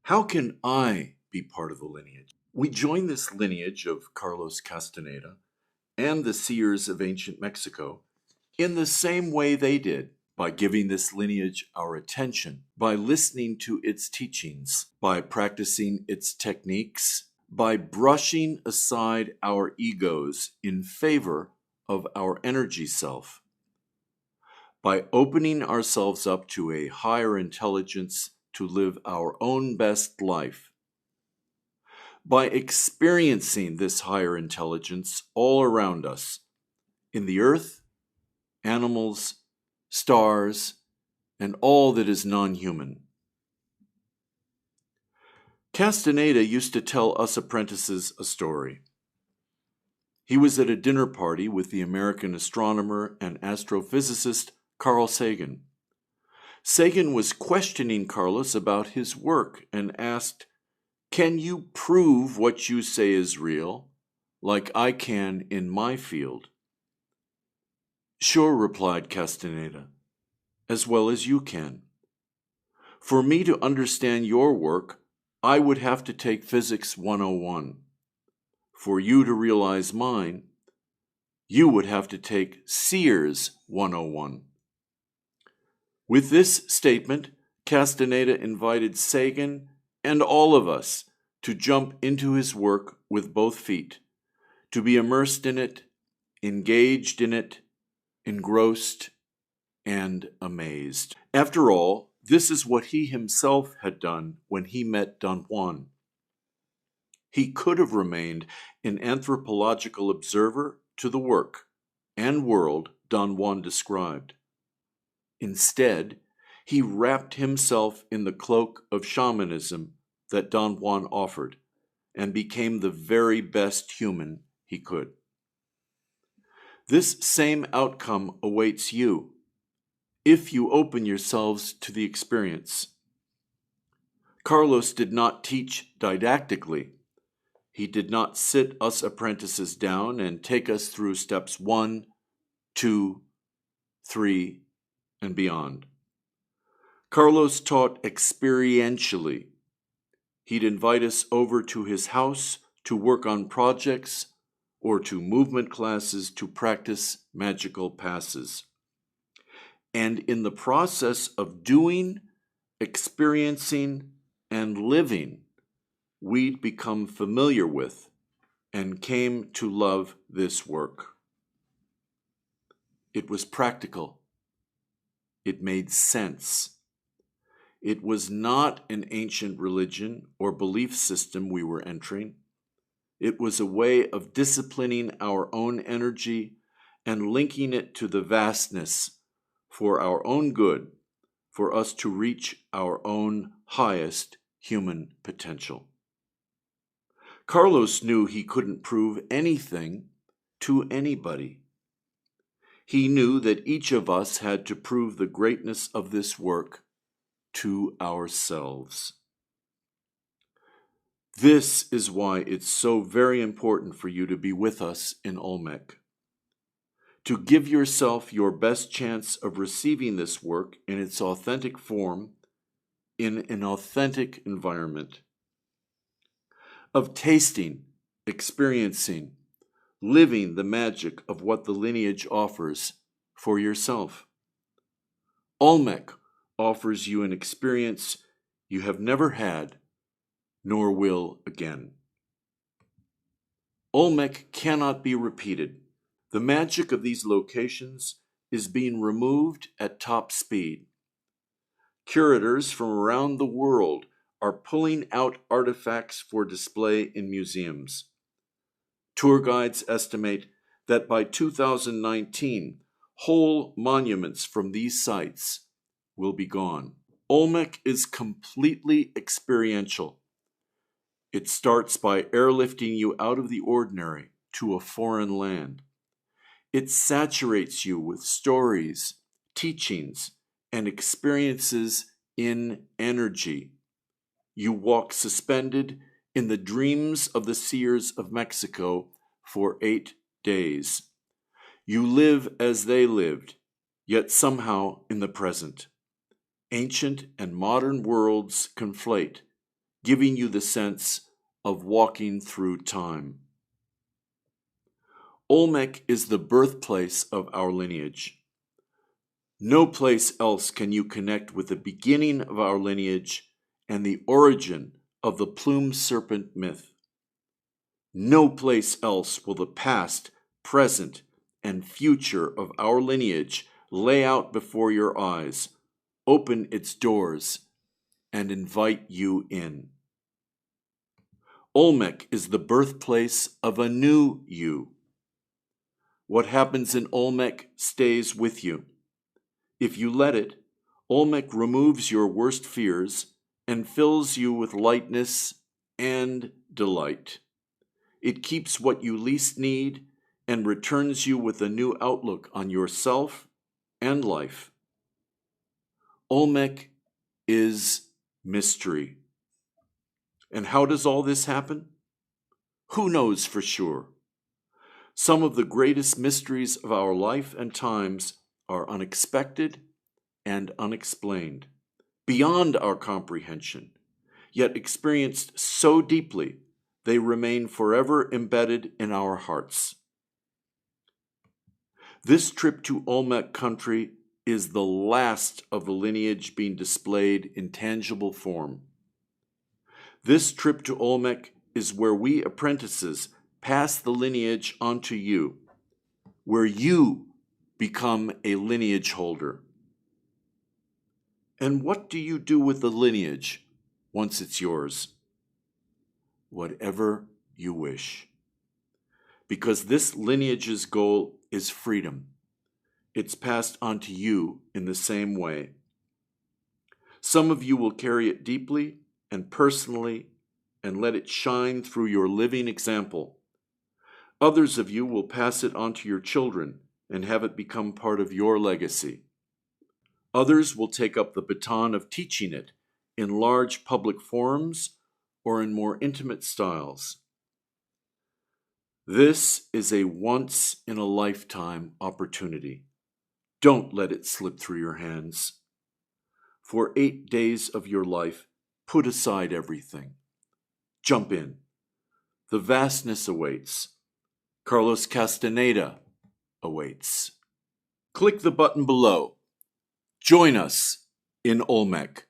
How can I be part of the lineage? We join this lineage of Carlos Castaneda and the seers of ancient Mexico in the same way they did, by giving this lineage our attention, by listening to its teachings, by practicing its techniques, by brushing aside our egos in favor of our energy self, by opening ourselves up to a higher intelligence to live our own best life, by experiencing this higher intelligence all around us, in the earth, animals, stars, and all that is non-human. Castaneda used to tell us apprentices a story. He was at a dinner party with the American astronomer and astrophysicist Carl Sagan. Sagan was questioning Carlos about his work and asked, "Can you prove what you say is real, like I can in my field?" "Sure," replied Castaneda, "as well as you can. For me to understand your work, I would have to take Physics 101. For you to realize mine, you would have to take Sears 101. With this statement, Castaneda invited Sagan and all of us to jump into his work with both feet, to be immersed in it, engaged in it, engrossed, and amazed. After all, this is what he himself had done when he met Don Juan. He could have remained an anthropological observer to the work and world Don Juan described. Instead, he wrapped himself in the cloak of shamanism that Don Juan offered and became the very best human he could. This same outcome awaits you if you open yourselves to the experience. Carlos did not teach didactically. He did not sit us apprentices down and take us through steps 1, 2, 3, and beyond. Carlos taught experientially. He'd invite us over to his house to work on projects or to movement classes to practice magical passes. And in the process of doing, experiencing, and living, we'd become familiar with and came to love this work. It was practical. It made sense. It was not an ancient religion or belief system we were entering. It was a way of disciplining our own energy and linking it to the vastness for our own good, for us to reach our own highest human potential. Carlos knew he couldn't prove anything to anybody. He knew that each of us had to prove the greatness of this work to ourselves. This is why it's so very important for you to be with us in Olmec. To give yourself your best chance of receiving this work in its authentic form, in an authentic environment, of tasting, experiencing, living the magic of what the lineage offers for yourself. Olmec offers you an experience you have never had, nor will again. Olmec cannot be repeated. The magic of these locations is being removed at top speed. Curators from around the world are pulling out artifacts for display in museums. Tour guides estimate that by 2019, whole monuments from these sites will be gone. Olmec is completely experiential. It starts by airlifting you out of the ordinary to a foreign land. It saturates you with stories, teachings, and experiences in energy. You walk suspended in the dreams of the seers of Mexico for 8 days. You live as they lived, yet somehow in the present. Ancient and modern worlds conflate, giving you the sense of walking through time. Olmec is the birthplace of our lineage. No place else can you connect with the beginning of our lineage and the origin of the plumed serpent myth. No place else will the past, present, and future of our lineage lay out before your eyes, open its doors, and invite you in. Olmec is the birthplace of a new you. What happens in Olmec stays with you. If you let it, Olmec removes your worst fears and fills you with lightness and delight. It keeps what you least need and returns you with a new outlook on yourself and life. Olmec is mystery. And how does all this happen? Who knows for sure? Some of the greatest mysteries of our life and times are unexpected and unexplained, beyond our comprehension, yet experienced so deeply they remain forever embedded in our hearts. This trip to Olmec country is the last of the lineage being displayed in tangible form. This trip to Olmec is where we apprentices pass the lineage onto you, where you become a lineage holder. And what do you do with the lineage once it's yours? Whatever you wish. Because this lineage's goal is freedom. It's passed on to you in the same way. Some of you will carry it deeply and personally and let it shine through your living example. Others of you will pass it on to your children and have it become part of your legacy. Others will take up the baton of teaching it in large public forums or in more intimate styles. This is a once-in-a-lifetime opportunity. Don't let it slip through your hands. For 8 days of your life, put aside everything. Jump in. The vastness awaits. Carlos Castaneda awaits. Click the button below. Join us in Olmec.